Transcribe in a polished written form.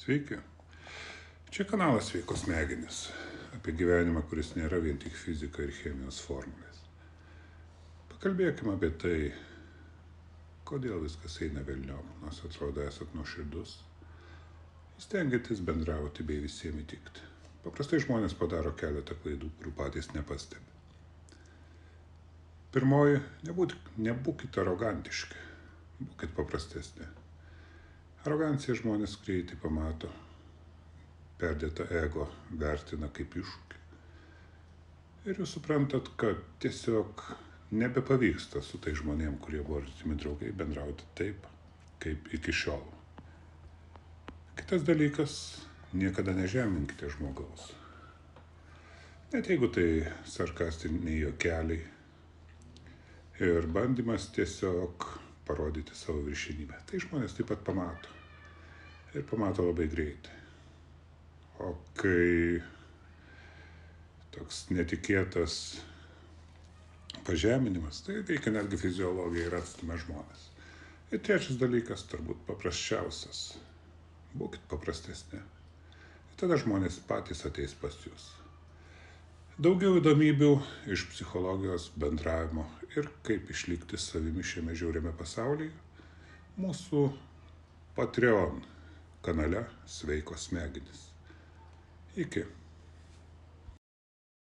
Sveiki. Čia kanalas Sveikos smegenys. Apie gyvenimą, kuris nėra vien tik fizika ir chemijos formulės. Pakalbėkime apie tai, kodėl viskas eina velniop, nors atrodo esat nuoširdus. Stengiatės bendrauti bei visiems įtikti. Paprastai žmonės padaro keletą klaidų, kurių patys nepastebi. Pirmoji, nebūkite arogantiški, būkite paprastesni. Aroganciją žmonės greitai pamato, perdėtą ego vertina kaip iššūkį. Ir jūs suprantat, kad tiesiog nebepavyksta su tai žmonėm, kurie buvo artimi draugai, bendrauti taip, kaip iki šiol. Kitas dalykas, niekada nežeminkite žmogaus. Net jeigu tai sarkastiniai juokeliai ir bandymas tiesiog parodyti savo viršenybę. Tai žmonės taip pat pamato. Ir pamato labai greitai. O kai toks netikėtas pažeminimas, tai veikia netgi fiziologija ir atstumia žmonės. Ir trečias dalykas, turbūt paprasčiausias. Būkit paprastesni. Ir tada žmonės patys ateis pas jūs. Daugiau įdomybių iš psichologijos, bendravimo ir kaip išlikti savimi šiame žiauriame pasaulyje mūsų Patreon kanale Sveikos smegenys. Iki.